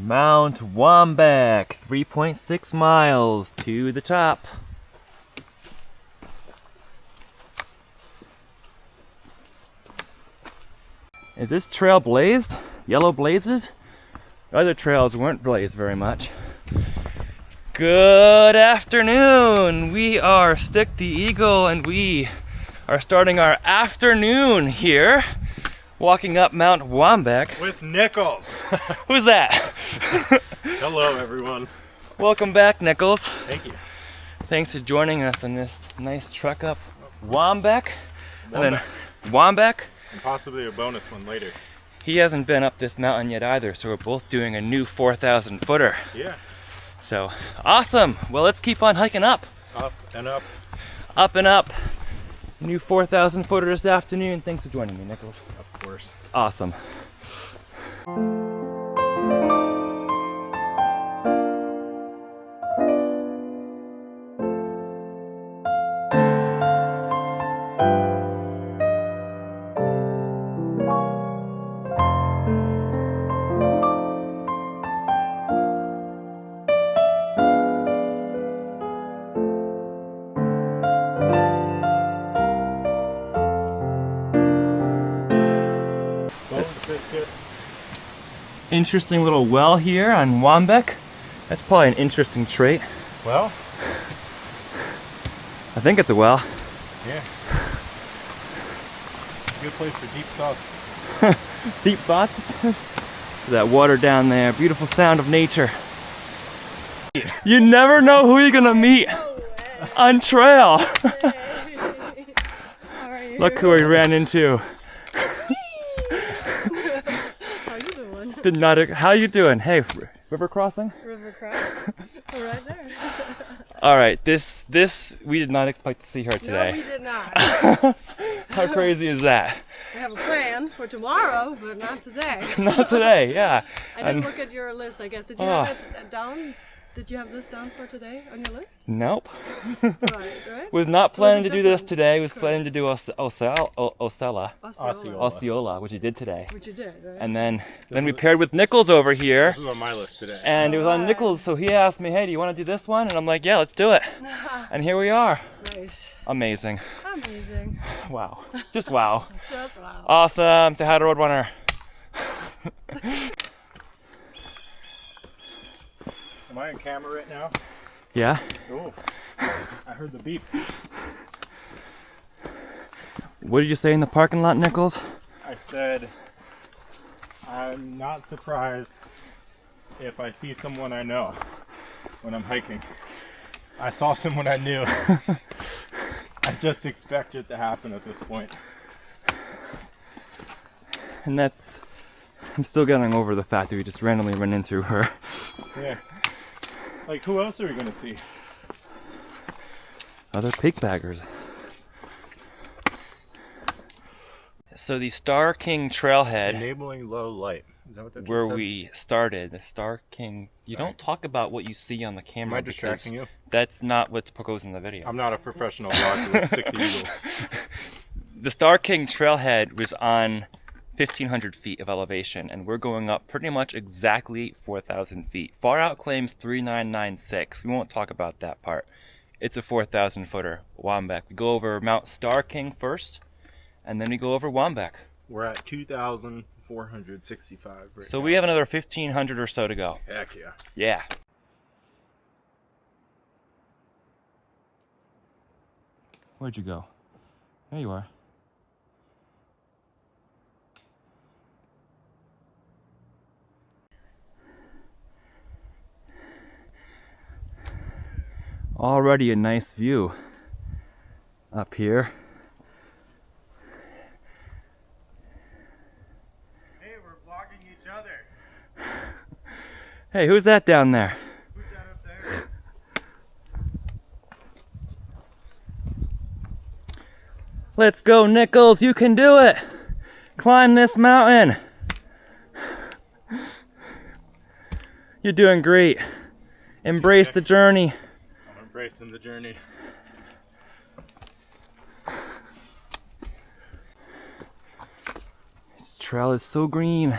Mount Waumbek, 3.6 miles to the top. Is this trail blazed? Yellow blazes? Other trails weren't blazed very much. Good afternoon! We are Stick the Eagle and we are starting our afternoon here, walking up Mount Waumbek. With Nichols! Who's that? Hello everyone. Welcome back, Nichols. Thank you. Thanks for joining us on this nice trek up Waumbeck. And then Waumbeck. And possibly a bonus one later. He hasn't been up this mountain yet either, so we're both doing a new 4,000 footer. Yeah. So, awesome! Well, let's keep on hiking up. Up and up. Up and up. New 4,000 footer this afternoon. Thanks for joining me, Nichols. Of course. Awesome. Interesting little well here on Waumbeck. That's probably an interesting trait. Well? I think it's a well. Yeah. Good place for deep thoughts. Deep thoughts? That water down there, beautiful sound of nature. You never know who you're gonna meet on trail. Look who we ran into. Did not. How you doing? Hey, river crossing? River crossing? Right there. All right, this we did not expect to see her today. No, we did not. How crazy is that? We have a plan for tomorrow, but not today. Not today, yeah. I didn't look at your list, I guess. Did you have it down? Did you have this down for today on your list? Nope. Right? Was not planning to do this today. Was planning to do Osceola, which you did today. Which you did, right? And then we paired with Nichols over here. This was on my list today. And it was on Nichols, so he asked me, hey, do you want to do this one? And I'm like, yeah, let's do it. And here we are. Nice. Amazing. Amazing. Wow. Just wow. Just wow. Awesome. Say hi to Roadrunner. Am I on camera right now? Yeah? Oh, I heard the beep. What did you say in the parking lot, Nichols? I said, I'm not surprised if I see someone I know when I'm hiking. I saw someone I knew. I just expect it to happen at this point. And that's... I'm still getting over the fact that we just randomly ran into her. Yeah. Like, who else are we gonna see? Other peak baggers. So the Starr King trailhead, Enabling low light. Is that what that where said? we started, the Starr King, you don't talk about what you see on the camera. Am I distracting you? That's not what goes in the video. I'm not a professional vlogger. Let's stick the eagle. The Starr King trailhead was on 1,500 feet of elevation, and we're going up pretty much exactly 4,000 feet. Far Out claims 3,996. We won't talk about that part. It's a 4,000 footer, Waumbeck. We go over Mount Starr King first, and then we go over Waumbeck. We're at 2,465 right So now. we have another 1,500 or so to go. Heck yeah. Yeah. Where'd you go? There you are. Already a nice view up here. Hey, we're vlogging each other. Hey, who's that down there? Who's that up there? Let's go, Nichols, you can do it! Climb this mountain! You're doing great. Embrace the journey. I'm embracing the journey. This trail is so green.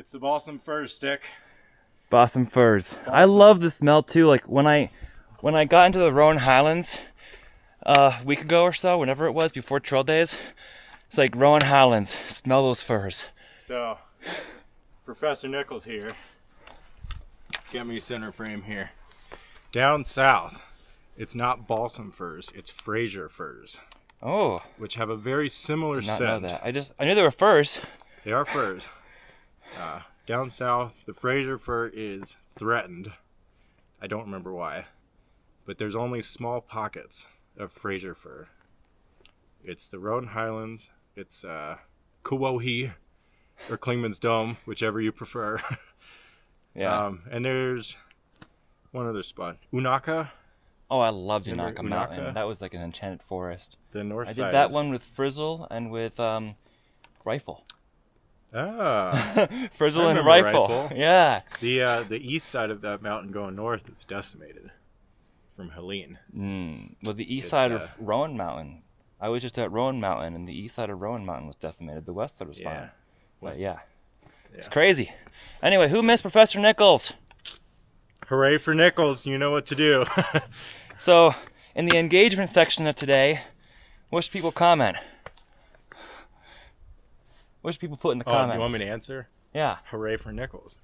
It's the balsam fir stick. Balsam firs. I love the smell too. Like when I got into the Rowan Highlands a week ago or so, whenever it was before trail days, it's like Rowan Highlands. Smell those firs. So, Professor Nichols here. Get me center frame here. Down south, it's not balsam firs, it's Fraser firs. Oh, which have a very similar did not scent. know that. I knew they were firs. They are firs. Down south, the Fraser fir is threatened. I don't remember why, but there's only small pockets of Fraser fir. It's the Rowan Highlands. It's Kawauhi or Klingman's Dome, whichever you prefer. Yeah. And there's one other spot, Unaka. Oh, I loved Remember Unaka Mountain. Unaka? That was like an enchanted forest. The north I side. did that is- one with Frizzle and with Rifle. Ah. Frizzle and remember Rifle. Rifle. Yeah. The east side of that mountain going north is decimated from Helene. Well, the east It's, side of Rowan Mountain. I was just at Rowan Mountain, and the east side of Rowan Mountain was decimated. The west side was fine. But West- yeah. yeah. It's crazy. Anyway, who missed Professor Nichols? Hooray for Nichols, you know what to do. So, in the engagement section of today, what should people comment? What should people put in the Oh, comments? you want me to answer? Yeah. Hooray for Nichols.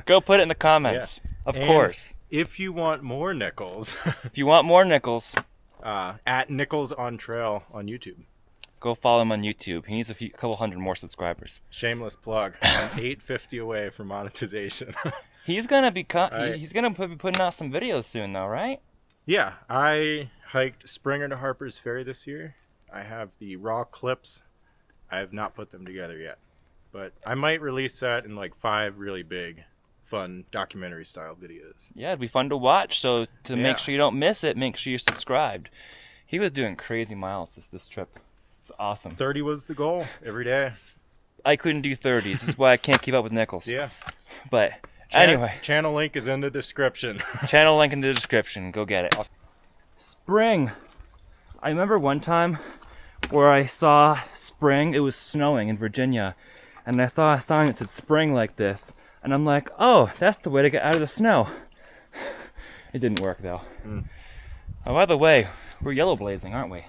Go put it in the comments. Of And course. If you want more Nichols, If you want more Nichols, at Nichols on Trail on YouTube. go follow him on YouTube. He needs a couple hundred more subscribers. Shameless plug. I'm 850 away from monetization. He's gonna be Right. he's gonna be putting out some videos soon, though, right? Yeah, I hiked Springer to Harper's Ferry this year. I have the raw clips. I have not put them together yet, but I might release that in like 5 really big, fun documentary style videos. Yeah, it'd be fun to watch. So to Yeah. make sure you don't miss it, make sure you're subscribed. He was doing crazy miles this trip. It's awesome. 30 was the goal every day. I couldn't do 30s. This is why I can't keep up with Nichols. Yeah. But anyway, Channel link is in the description. channel link in the description. Go get it. Spring. I remember one time where I saw spring. It was snowing in Virginia, and I saw a sign that said spring like this, and I'm like, oh, that's the way to get out of the snow. It didn't work though. Oh, by the way, we're yellow blazing, aren't we?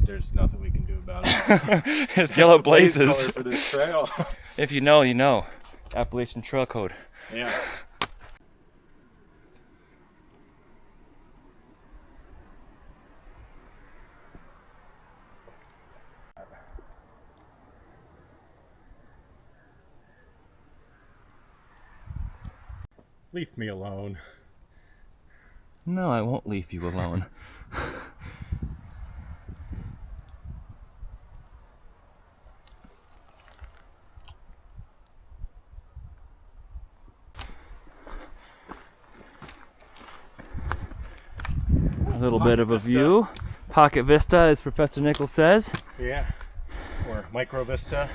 There's nothing we can do about it. It's yellow It's the blaze blazes. color for this trail. If you know, you know. Appalachian Trail code. Yeah. Leave me alone. No, I won't leave you alone. A little bit of a Vista. view. Pocket Vista, as Professor Nichols says. Yeah. Or Micro Vista.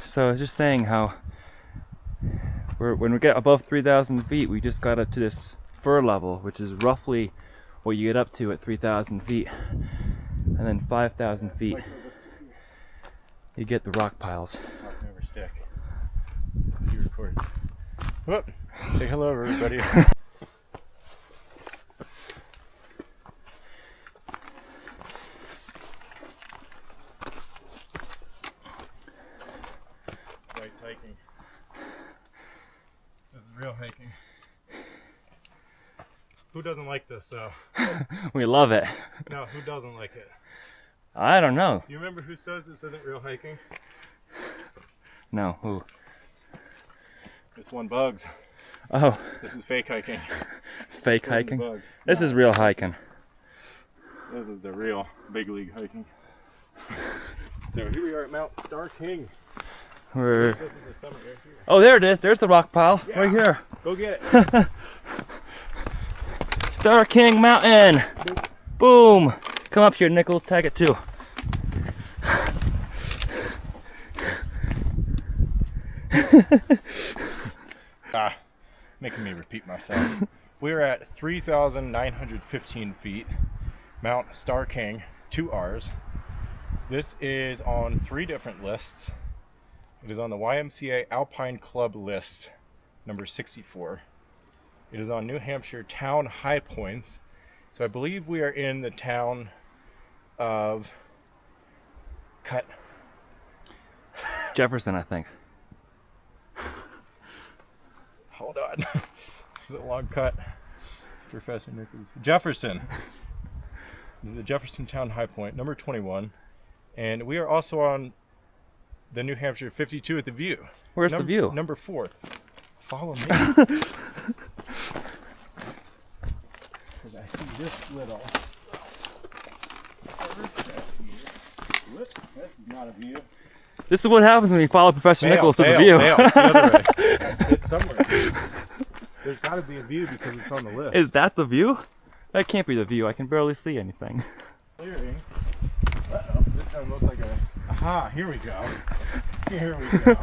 So I was just saying how when we get above 3,000 feet, we just got up to this fir level, which is roughly what you get up to at 3,000 feet. And then 5,000 feet, Micro Vista. you get the rock piles. Talking over stick. As he records. Whoop. Say hello, everybody. White's hiking. This is real hiking. Who doesn't like this? We love it. No, who doesn't like it? I don't know. You remember who says this isn't real hiking? No, who? This one bugs. Oh, This is fake hiking. fake According to hiking? Bugs. This is real hiking. This is the real big league hiking. So here we are at Mount Starr King. We're... This is the summit right here. Oh, there it is. There's the rock pile. Yeah. Right here. Go get it. Starr King Mountain. Boom. Come up here, Nichols. Tag it too. Making me repeat myself. We're at 3,915 feet. Mount Starr King, 2 R's. This is on 3 different lists. It is on the YMCA Alpine Club list, number 64. It is on New Hampshire town high points. So I believe we are in the town of Jefferson, I think. Hold on. This is a long cut. Professor Nichols. Jefferson. This is a Jefferson Town High Point, number 21. And we are also on the New Hampshire 52 at the View. Where's the View? Number 4. Follow me. Because I see this little. Whoop, this is not a view. This is what happens when you follow Professor Nichols to the View. It's the other way. It's somewhere. There's got to be a view because it's on the list. Is that the View? That can't be the View. I can barely see anything. Clearing. Uh-oh, this doesn't look like a... Aha, here we go. Here we go.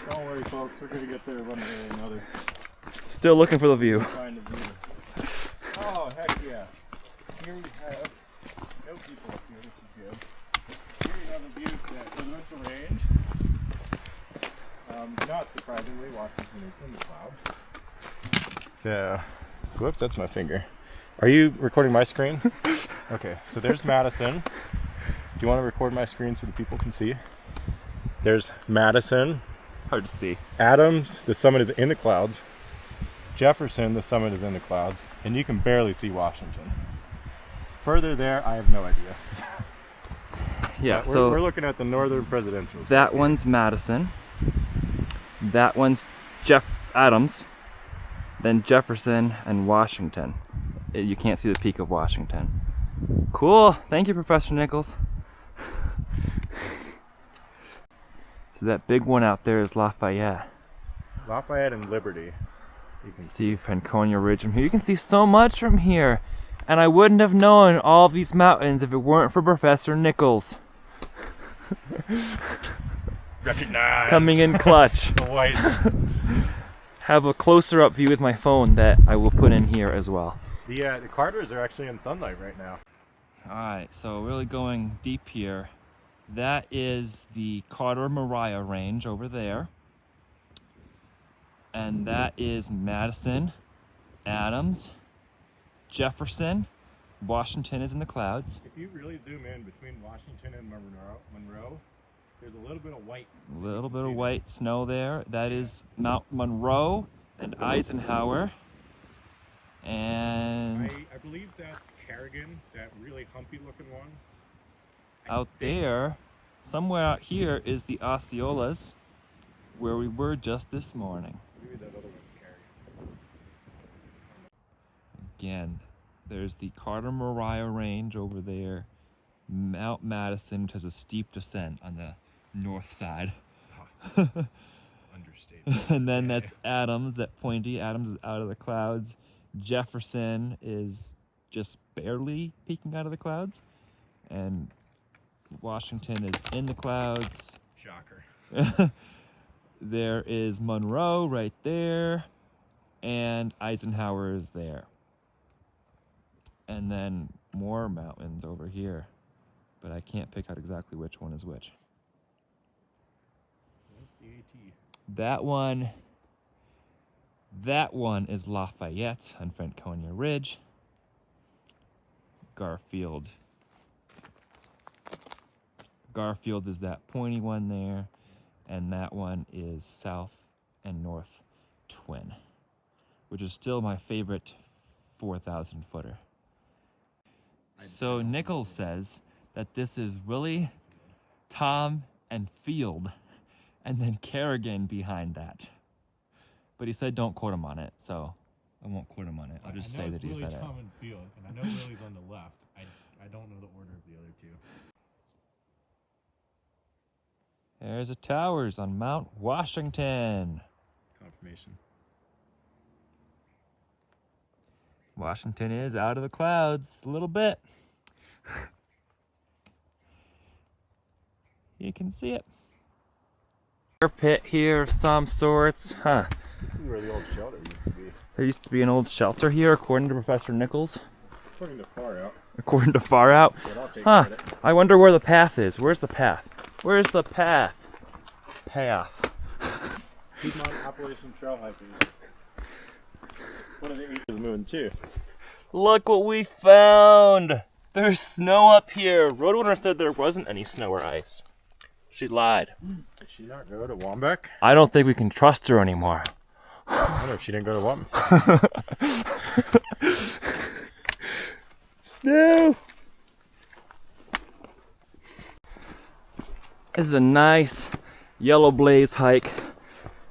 Don't worry, folks. We're going to get there one way or another. Still looking for the View. Find a view. Oh, heck yeah. Here we have... No people up here. This is good. Here we have a view to presidential range. Not surprisingly, Washington is in the clouds. So, whoops, that's my finger. Are you recording my screen? Okay, so there's Madison. Do you want to record my screen so the people can see? There's Madison. Hard to see. Adams, the summit is in the clouds. Jefferson, the summit is in the clouds. And you can barely see Washington. Further there, I have no idea. Yeah, so we're looking at the northern presidential. That one's Madison. That one's Adams. Then Jefferson and Washington. You can't see the peak of Washington. Cool. Thank you, Professor Nichols. So that big one out there is Lafayette. Lafayette and Liberty. You can see Franconia Ridge from here. You can see so much from here. And I wouldn't have known all of these mountains if it weren't for Professor Nichols. Recognize. Coming in clutch. The whites. Have a closer up view with my phone that I will put in here as well. The Carters are actually in sunlight right now. Alright, so really going deep here. That is the Carter-Moriah range over there. And that is Madison, Adams, Jefferson. Washington is in the clouds. If you really zoom in between Washington and Monroe, there's a little bit of white. A little bit of white snow there. That is Mount Monroe and Eisenhower. And I believe that's Kerrigan, that really humpy looking one. out there, somewhere out here, is the Osceolas, where we were just this morning. Maybe that other one's Kerrigan. Again, there's the Carter-Moriah range over there. Mount Madison, which has a steep descent on the north side. Understatement. And then that's Adams, that pointy. Adams is out of the clouds. Jefferson is just barely peeking out of the clouds. And Washington is in the clouds. Shocker. There is Monroe right there. And Eisenhower is there. And then more mountains over here. But I can't pick out exactly which one is which. That one is Lafayette on Franconia Ridge. Garfield is that pointy one there, and that one is South and North Twin, which is still my favorite 4,000 footer. So Nichols says that this is Willie, Tom, and Field, and then Kerrigan behind that. But he said don't quote him on it, so I won't quote him on it. I'll just say that he said it. Tom and Field, and I know Willie's on the left. I don't know the order of the other two. There's the towers on Mount Washington. Confirmation. Washington is out of the clouds a little bit. You can see it. Fire pit here of some sorts. Huh. This is where the old shelter used to be. There used to be an old shelter here, according to Professor Nichols. According to Far Out. According to Far Out. But I'll take Huh. credit. I wonder where the path is. Where's the path? Where's the path? Path. Piedmont Appalachian Trail hikers. One of the 8 is moving too. Look what we found! There's snow up here. Roadrunner said there wasn't any snow or ice. She lied. Did she not go to Waumbeck? I don't think we can trust her anymore. I wonder if she didn't go to Waumbeck. Snow! This is a nice yellow blaze hike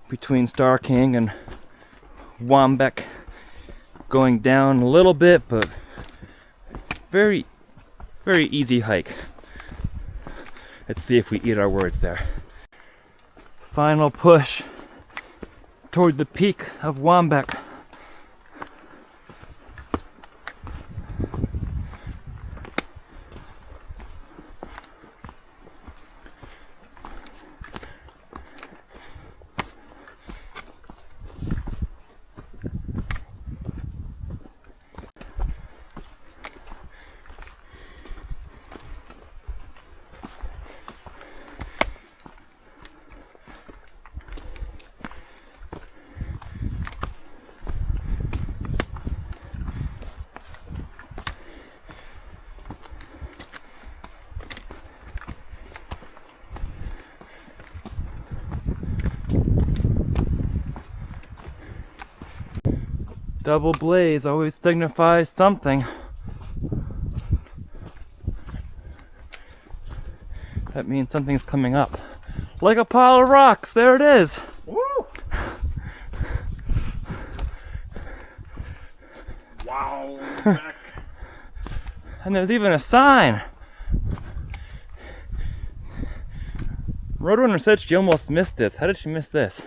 between Starr King and Waumbeck. Going down a little bit, but very easy hike. Let's see if we eat our words there. Final push toward the peak of Waumbeck. Double blaze always signifies something. That means something's coming up. Like a pile of rocks, there it is. Woo! Wow! And there's even a sign. Roadrunner said she almost missed this. How did she miss this?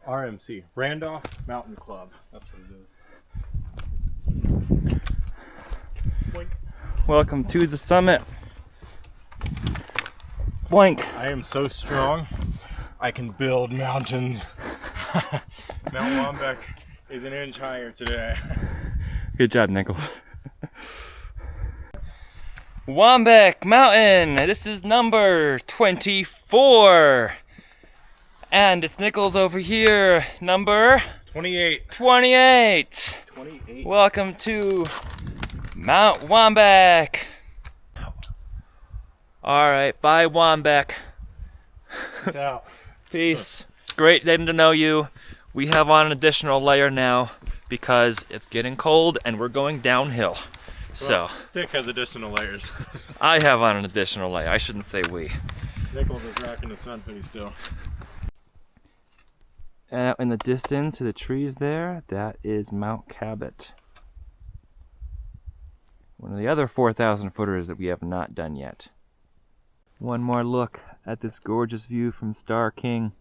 RMC, Randolph Mountain Club. That's what it is. Boink. Welcome to the summit. Boink. I am so strong, I can build mountains. Mount Waumbek is an inch higher today. Good job, Nichols. Waumbeck Mountain. This is number 24. And it's Nichols over here, number 28. 28. 28. Welcome to Mount Waumbek. All right, bye Waumbeck. Peace out. Peace. Great getting to know you. We have on an additional layer now because it's getting cold and we're going downhill. So Stick has additional layers. I have on an additional layer. I shouldn't say we. Nichols is rocking the sun hoodie still. And out in the distance to the trees there, that is Mount Cabot. One of the other 4,000 footers that we have not done yet. One more look at this gorgeous view from Starr King.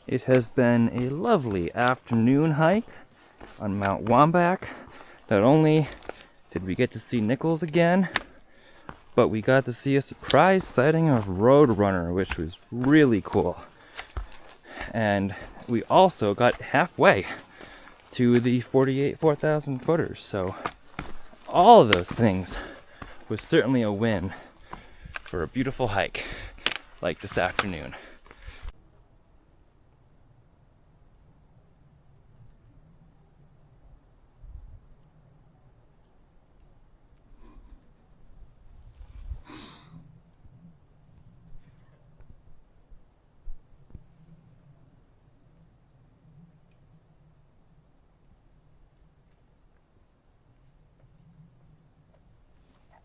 It has been a lovely afternoon hike on Mount Waumbek. Not only did we get to see Nichols again, but we got to see a surprise sighting of Roadrunner, which was really cool. And we also got halfway to the 4,000 footers. So all of those things was certainly a win for a beautiful hike like this afternoon.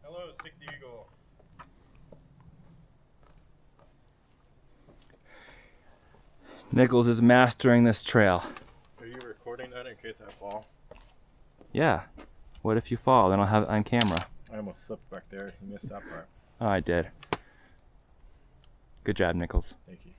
Hello, Stick the Eagle. Nichols is mastering this trail. Are you recording that in case I fall? Yeah. What if you fall? Then I'll have it on camera. I almost slipped back there. You missed that part. Oh, I did. Good job, Nichols. Thank you.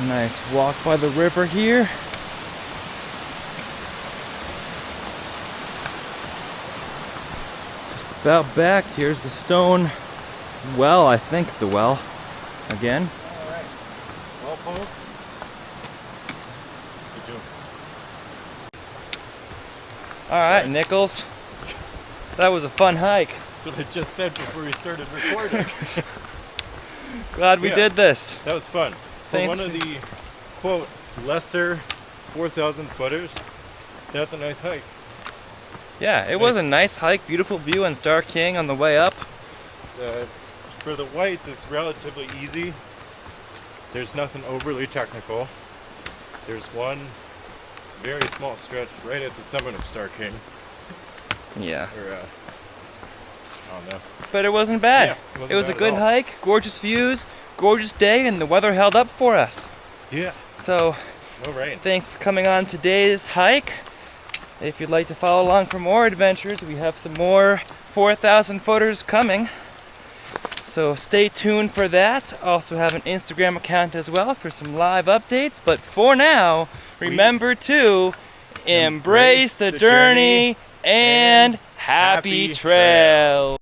Nice walk by the river here. Just about back. Here's the stone well. I think it's a well. Again. All right. Well, folks. Good job. All right, Nichols. That was a fun hike. That's what I just said before we started recording. Glad we did this. That was fun. For Thanks. one of the, quote, lesser 4,000 footers, that's a nice hike. Yeah, it was a nice hike. Beautiful view on Starr King on the way up. For the whites, it's relatively easy. There's nothing overly technical. There's one very small stretch right at the summit of Starr King. Yeah. Or, I don't know. But it wasn't bad. Yeah, it was a bad at good all. hike, gorgeous views, gorgeous day, and the weather held up for us. Yeah, So, no rain. thanks for coming on today's hike. If you'd like to follow along for more adventures, we have some more 4,000 footers coming. So stay tuned for that. Also have an Instagram account as well for some live updates. But for now, remember to embrace the journey and happy trails.